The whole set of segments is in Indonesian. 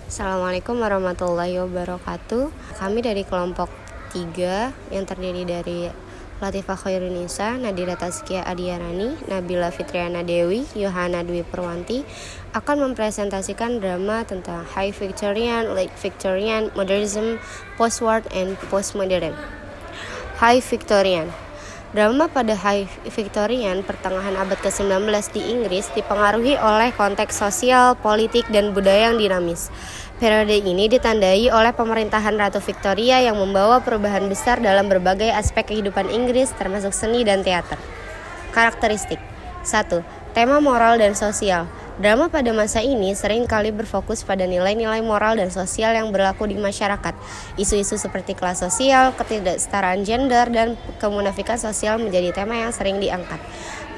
Assalamualaikum warahmatullahi wabarakatuh. Kami dari kelompok 3 yang terdiri dari Latifah Khairunisa, Nadira Tazkiyah Adiarani, Nabila Fitriana Dewi, Yohana Dwi Purwanti akan mempresentasikan drama tentang High Victorian, Late Victorian, Modernism, Postwar, and Postmodern. High Victorian. Drama pada High Victorian pertengahan abad ke-19 di Inggris dipengaruhi oleh konteks sosial, politik, dan budaya yang dinamis. Periode ini ditandai oleh pemerintahan Ratu Victoria yang membawa perubahan besar dalam berbagai aspek kehidupan Inggris termasuk seni dan teater. Karakteristik 1. Tema moral dan sosial. Drama pada masa ini sering kali berfokus pada nilai-nilai moral dan sosial yang berlaku di masyarakat. Isu-isu seperti kelas sosial, ketidaksetaraan gender, dan kemunafikan sosial menjadi tema yang sering diangkat.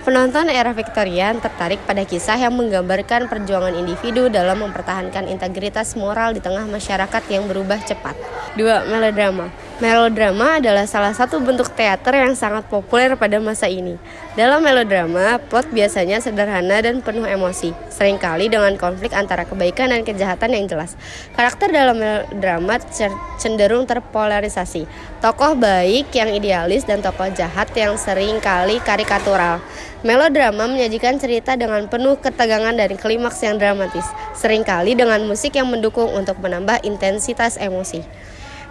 Penonton era Victorian tertarik pada kisah yang menggambarkan perjuangan individu dalam mempertahankan integritas moral di tengah masyarakat yang berubah cepat. 2. Melodrama. Melodrama adalah salah satu bentuk teater yang sangat populer pada masa ini. Dalam melodrama, plot biasanya sederhana dan penuh emosi, seringkali dengan konflik antara kebaikan dan kejahatan yang jelas. Karakter dalam melodrama cenderung terpolarisasi. Tokoh baik yang idealis dan tokoh jahat yang seringkali karikatural. Melodrama menyajikan cerita dengan penuh ketegangan dan klimaks yang dramatis, seringkali dengan musik yang mendukung untuk menambah intensitas emosi.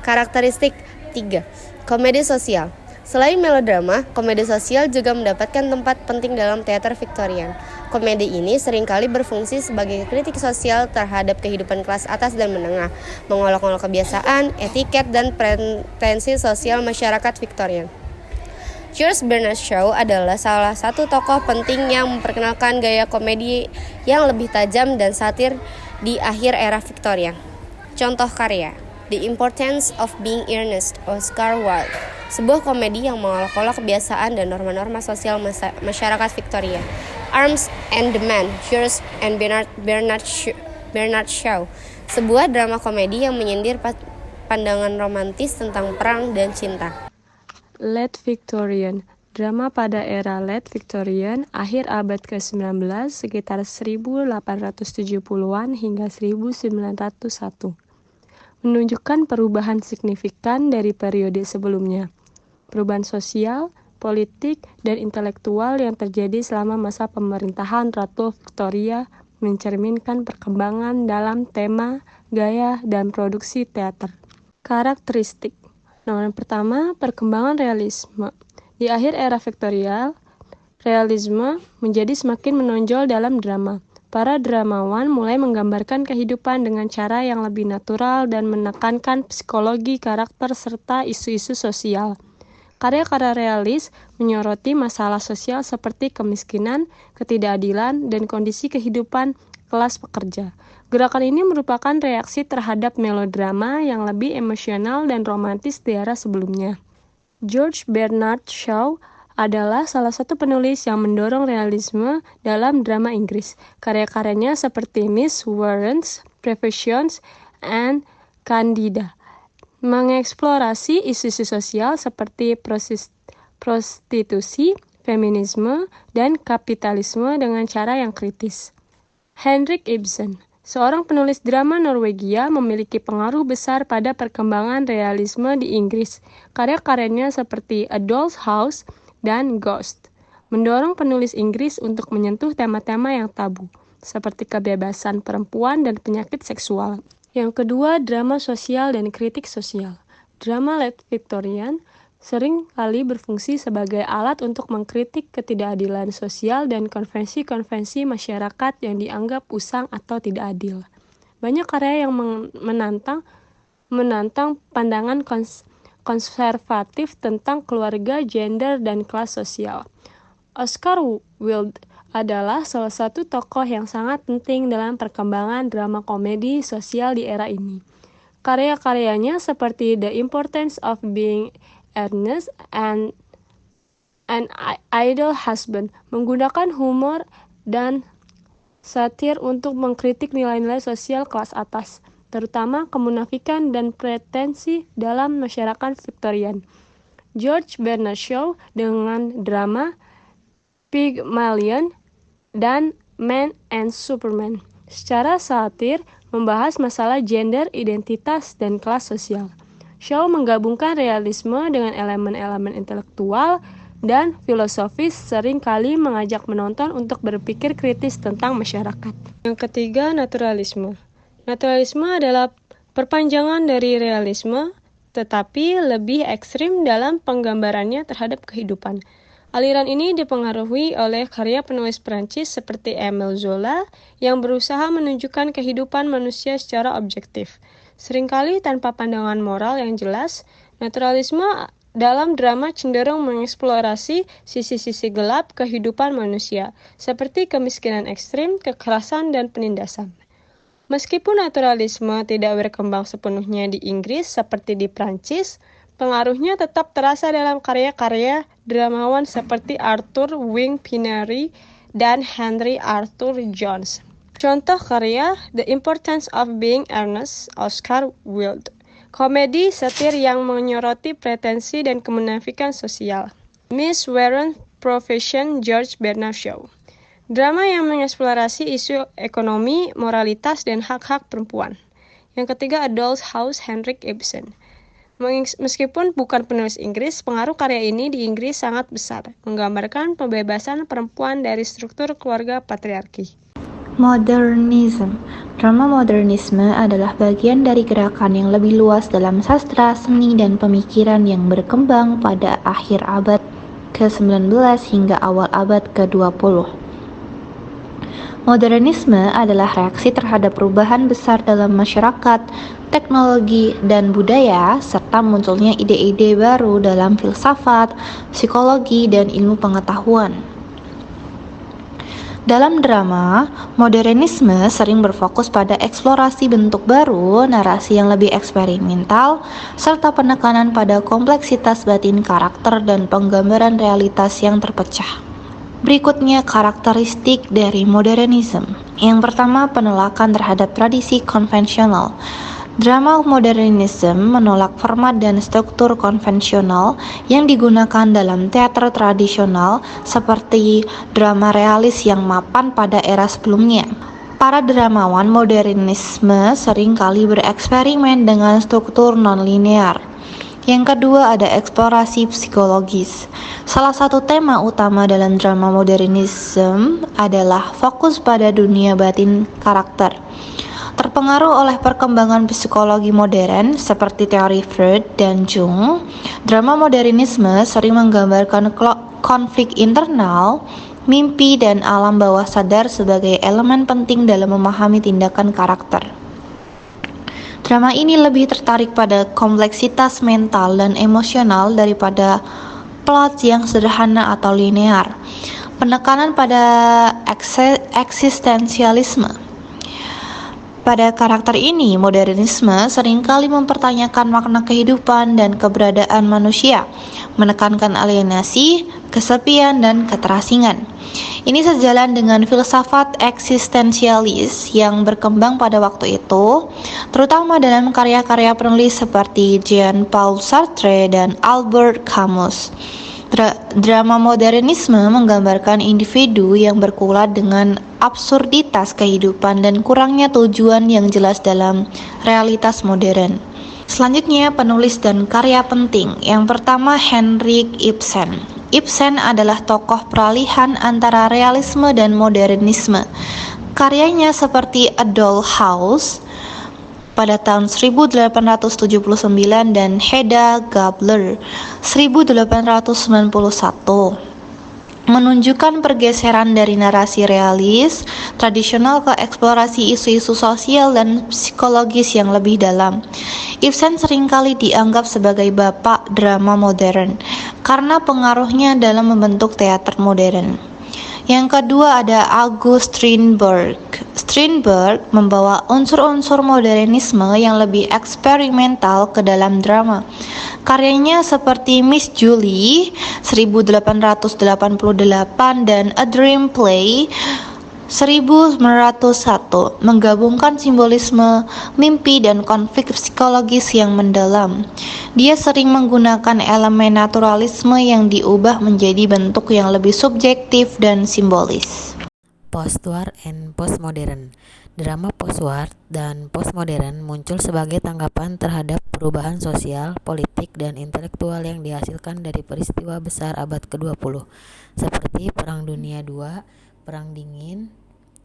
Karakteristik 3. Komedi sosial. Selain melodrama, komedi sosial juga mendapatkan tempat penting dalam teater Victorian. Komedi ini seringkali berfungsi sebagai kritik sosial terhadap kehidupan kelas atas dan menengah, mengolok-olok kebiasaan, etiket, dan pretensi sosial masyarakat Victorian. George Bernard Shaw adalah salah satu tokoh penting yang memperkenalkan gaya komedi yang lebih tajam dan satir di akhir era Victorian. Contoh karya The Importance of Being Earnest, Oscar Wilde, sebuah komedi yang mengolok-olok kebiasaan dan norma-norma sosial masyarakat Victoria. Arms and the Man, George and Bernard Shaw, sebuah drama komedi yang menyindir pandangan romantis tentang perang dan cinta. Late Victorian. Drama pada era Late Victorian, akhir abad ke-19, sekitar 1870-an hingga 1901. Menunjukkan perubahan signifikan dari periode sebelumnya. Perubahan sosial, politik, dan intelektual yang terjadi selama masa pemerintahan Ratu Victoria mencerminkan perkembangan dalam tema, gaya, dan produksi teater. Karakteristik. Nomor pertama, perkembangan realisme. Di akhir era Victoria, realisme menjadi semakin menonjol dalam drama. Para dramawan mulai menggambarkan kehidupan dengan cara yang lebih natural dan menekankan psikologi karakter serta isu-isu sosial. Karya-karya realis menyoroti masalah sosial seperti kemiskinan, ketidakadilan, dan kondisi kehidupan kelas pekerja. Gerakan ini merupakan reaksi terhadap melodrama yang lebih emosional dan romantis di era sebelumnya. George Bernard Shaw adalah salah satu penulis yang mendorong realisme dalam drama Inggris. Karya-karyanya seperti Miss Warren's Professions and Candida mengeksplorasi isu-isu sosial seperti prostitusi, feminisme, dan kapitalisme dengan cara yang kritis. Henrik Ibsen, seorang penulis drama Norwegia, memiliki pengaruh besar pada perkembangan realisme di Inggris. Karya-karyanya seperti A Doll's House dan Ghost mendorong penulis Inggris untuk menyentuh tema-tema yang tabu, seperti kebebasan perempuan dan penyakit seksual. Yang kedua, drama sosial dan kritik sosial. Drama Late Victorian sering kali berfungsi sebagai alat untuk mengkritik ketidakadilan sosial dan konvensi-konvensi masyarakat yang dianggap usang atau tidak adil. Banyak karya yang menantang pandangan konservatif tentang keluarga, gender, dan kelas sosial. Oscar Wilde adalah salah satu tokoh yang sangat penting dalam perkembangan drama komedi sosial di era ini. Karya-karyanya seperti The Importance of Being Earnest and An Idle Husband menggunakan humor dan satir untuk mengkritik nilai-nilai sosial kelas atas, terutama kemunafikan dan pretensi dalam masyarakat Victorian. George Bernard Shaw dengan drama Pygmalion dan Man and Superman secara satir membahas masalah gender, identitas, dan kelas sosial. Shaw menggabungkan realisme dengan elemen-elemen intelektual dan filosofis, sering kali mengajak menonton untuk berpikir kritis tentang masyarakat. Yang ketiga, naturalisme. Naturalisme adalah perpanjangan dari realisme, tetapi lebih ekstrim dalam penggambarannya terhadap kehidupan. Aliran ini dipengaruhi oleh karya penulis Prancis seperti Émile Zola yang berusaha menunjukkan kehidupan manusia secara objektif. Seringkali tanpa pandangan moral yang jelas, naturalisme dalam drama cenderung mengeksplorasi sisi-sisi gelap kehidupan manusia, seperti kemiskinan ekstrim, kekerasan, dan penindasan. Meskipun naturalisme tidak berkembang sepenuhnya di Inggris seperti di Prancis, pengaruhnya tetap terasa dalam karya-karya dramawan seperti Arthur Wing Pinary dan Henry Arthur Jones. Contoh karya The Importance of Being Earnest, Oscar Wilde. Komedi satir yang menyoroti pretensi dan kemunafikan sosial. Miss Warren's Profession, George Bernard Shaw. Drama yang mengeksplorasi isu ekonomi, moralitas, dan hak-hak perempuan. Yang ketiga, A Doll's House, Henrik Ibsen. Meskipun bukan penulis Inggris, pengaruh karya ini di Inggris sangat besar, menggambarkan pembebasan perempuan dari struktur keluarga patriarki. Modernism. Drama modernisme adalah bagian dari gerakan yang lebih luas dalam sastra, seni, dan pemikiran yang berkembang pada akhir abad ke-19 hingga awal abad ke-20. Modernisme adalah reaksi terhadap perubahan besar dalam masyarakat, teknologi, dan budaya, serta munculnya ide-ide baru dalam filsafat, psikologi, dan ilmu pengetahuan. Dalam drama, modernisme sering berfokus pada eksplorasi bentuk baru, narasi yang lebih eksperimental, serta penekanan pada kompleksitas batin karakter dan penggambaran realitas yang terpecah. Berikutnya karakteristik dari modernisme. Yang pertama, penolakan terhadap tradisi konvensional. Drama modernisme menolak format dan struktur konvensional yang digunakan dalam teater tradisional seperti drama realis yang mapan pada era sebelumnya. Para dramawan modernisme seringkali bereksperimen dengan struktur non-linear. Yang kedua, ada eksplorasi psikologis. Salah satu tema utama dalam drama modernisme adalah fokus pada dunia batin karakter. Terpengaruh oleh perkembangan psikologi modern seperti teori Freud dan Jung, drama modernisme sering menggambarkan konflik internal, mimpi, dan alam bawah sadar sebagai elemen penting dalam memahami tindakan karakter. Drama ini lebih tertarik pada kompleksitas mental dan emosional daripada plot yang sederhana atau linear. Penekanan pada eksistensialisme. Pada karakter ini, modernisme seringkali mempertanyakan makna kehidupan dan keberadaan manusia, menekankan alienasi, kesepian, dan keterasingan. Ini sejalan dengan filsafat eksistensialis yang berkembang pada waktu itu, terutama dalam karya-karya penulis seperti Jean-Paul Sartre dan Albert Camus. Drama modernisme menggambarkan individu yang berkulat dengan absurditas kehidupan dan kurangnya tujuan yang jelas dalam realitas modern. Selanjutnya, penulis dan karya penting. Yang pertama, Henrik Ibsen. Ibsen adalah tokoh peralihan antara realisme dan modernisme. Karyanya seperti A Doll's House pada tahun 1879 dan Hedda Gabler 1891 menunjukkan pergeseran dari narasi realis tradisional ke eksplorasi isu-isu sosial dan psikologis yang lebih dalam. Ibsen seringkali dianggap sebagai bapak drama modern karena pengaruhnya dalam membentuk teater modern. Yang kedua ada August Strindberg. Strindberg membawa unsur-unsur modernisme yang lebih eksperimental ke dalam drama. Karyanya seperti Miss Julie 1888 dan A Dream Play 1901 menggabungkan simbolisme, mimpi, dan konflik psikologis yang mendalam. Dia sering menggunakan elemen naturalisme yang diubah menjadi bentuk yang lebih subjektif dan simbolis. Post-war and postmodern. Drama post-war dan postmodern muncul sebagai tanggapan terhadap perubahan sosial, politik, dan intelektual yang dihasilkan dari peristiwa besar abad ke-20, seperti Perang Dunia II, Perang Dingin,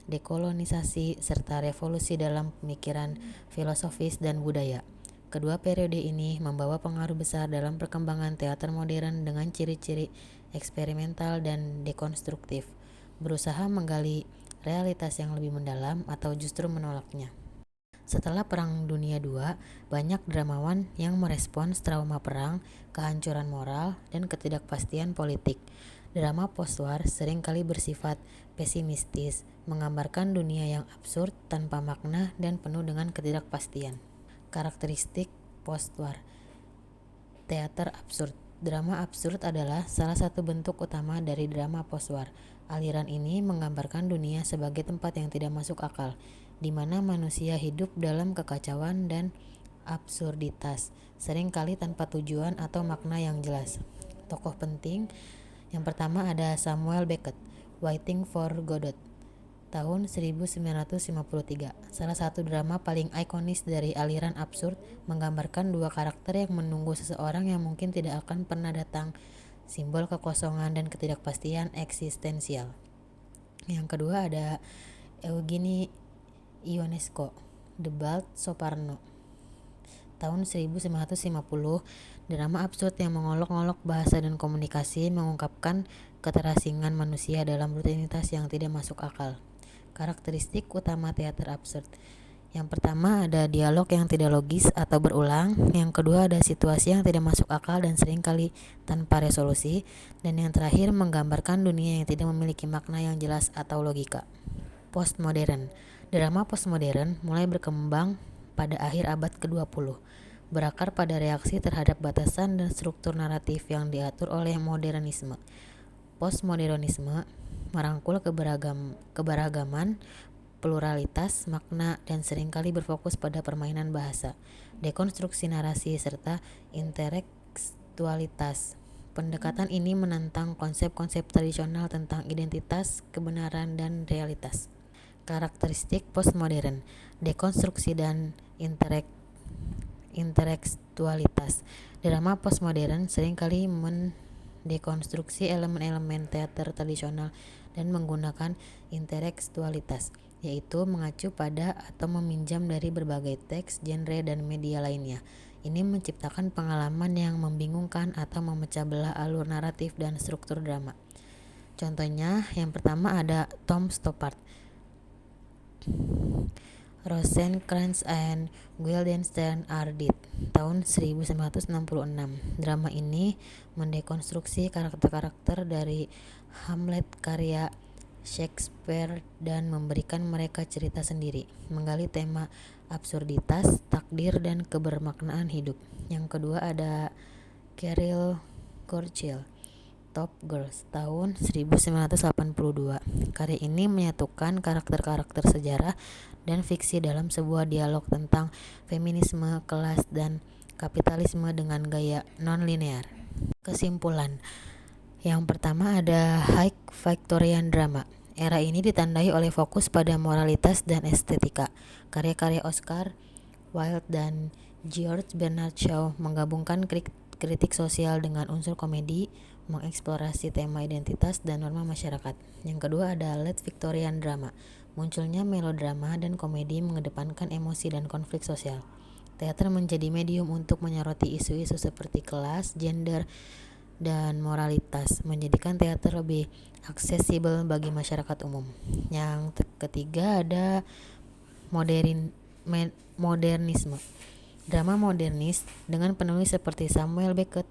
dekolonisasi, serta revolusi dalam pemikiran filosofis dan budaya. Kedua periode ini membawa pengaruh besar dalam perkembangan teater modern dengan ciri-ciri eksperimental dan dekonstruktif, berusaha menggali realitas yang lebih mendalam atau justru menolaknya. Setelah Perang Dunia II, banyak dramawan yang merespons trauma perang, kehancuran moral, dan ketidakpastian politik. Drama postwar seringkali bersifat pesimistis, menggambarkan dunia yang absurd, tanpa makna, dan penuh dengan ketidakpastian. Karakteristik postwar: teater absurd. Drama absurd adalah salah satu bentuk utama dari drama postwar. Aliran ini menggambarkan dunia sebagai tempat yang tidak masuk akal, di mana manusia hidup dalam kekacauan dan absurditas, seringkali tanpa tujuan atau makna yang jelas. Tokoh penting yang pertama ada Samuel Beckett, Waiting for Godot, tahun 1953. Salah satu drama paling ikonis dari aliran absurd, menggambarkan dua karakter yang menunggu seseorang yang mungkin tidak akan pernah datang, simbol kekosongan dan ketidakpastian eksistensial. Yang kedua ada Eugene Ionesco, The Bald Soprano, tahun 1950. Drama absurd yang mengolok-olok bahasa dan komunikasi, mengungkapkan keterasingan manusia dalam rutinitas yang tidak masuk akal. Karakteristik utama teater absurd: yang pertama ada dialog yang tidak logis atau berulang, yang kedua ada situasi yang tidak masuk akal dan seringkali tanpa resolusi, dan yang terakhir menggambarkan dunia yang tidak memiliki makna yang jelas atau logika. Postmodern. Drama postmodern mulai berkembang pada akhir abad ke-20, berakar pada reaksi terhadap batasan dan struktur naratif yang diatur oleh modernisme. Postmodernisme merangkul keberagaman, pluralitas, makna, dan seringkali berfokus pada permainan bahasa, dekonstruksi narasi, serta intertekstualitas. Pendekatan ini menentang konsep-konsep tradisional tentang identitas, kebenaran, dan realitas. Karakteristik postmodern: dekonstruksi dan intertekstualitas. Drama postmodern seringkali mendekonstruksi elemen-elemen teater tradisional dan menggunakan intertekstualitas, yaitu mengacu pada atau meminjam dari berbagai teks, genre, dan media lainnya. Ini menciptakan pengalaman yang membingungkan atau memecah belah alur naratif dan struktur drama. Contohnya, yang pertama ada Tom Stoppard, Rosencrantz and Guildenstern are Dead, tahun 1966. Drama ini mendekonstruksi karakter-karakter dari Hamlet karya Shakespeare dan memberikan mereka cerita sendiri, menggali tema absurditas, takdir, dan kebermaknaan hidup. Yang kedua ada Cheryl Churchill, Top Girls, tahun 1982. Karya ini menyatukan karakter-karakter sejarah dan fiksi dalam sebuah dialog tentang feminisme, kelas, dan kapitalisme dengan gaya non-linear. Kesimpulan: yang pertama ada High Victorian Drama. Era ini ditandai oleh fokus pada moralitas dan estetika. Karya-karya Oscar Wilde dan George Bernard Shaw menggabungkan kritik sosial dengan unsur komedi, mengeksplorasi tema identitas dan norma masyarakat. Yang kedua ada Late Victorian Drama. Munculnya melodrama dan komedi mengedepankan emosi dan konflik sosial. Teater menjadi medium untuk menyoroti isu-isu seperti kelas, gender, dan moralitas, menjadikan teater lebih aksesibel bagi masyarakat umum. Yang ketiga ada modernisme. Drama modernis dengan penulis seperti Samuel Beckett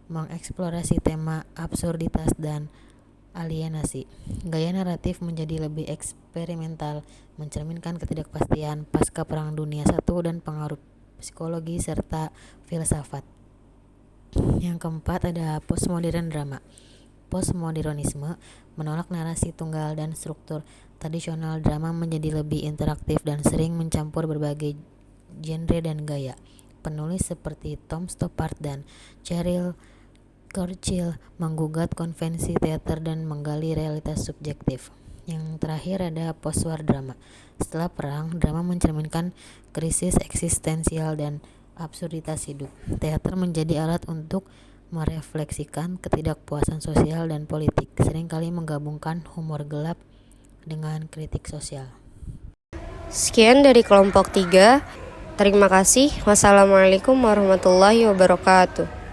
mengeksplorasi tema absurditas dan alienasi. Gaya naratif menjadi lebih eksperimental, mencerminkan ketidakpastian pasca Perang Dunia I dan pengaruh psikologi serta filsafat. Yang keempat ada postmodern drama. Postmodernisme menolak narasi tunggal dan struktur tradisional. Drama menjadi lebih interaktif dan sering mencampur berbagai genre dan gaya. Penulis seperti Tom Stoppard dan Cheryl Churchill menggugat konvensi teater dan menggali realitas subjektif. Yang terakhir ada post-war drama. Setelah perang, drama mencerminkan krisis eksistensial dan absurditas hidup. Teater menjadi alat untuk merefleksikan ketidakpuasan sosial dan politik, seringkali menggabungkan humor gelap dengan kritik sosial. Sekian dari kelompok 3. Terima kasih. Wassalamualaikum warahmatullahi wabarakatuh.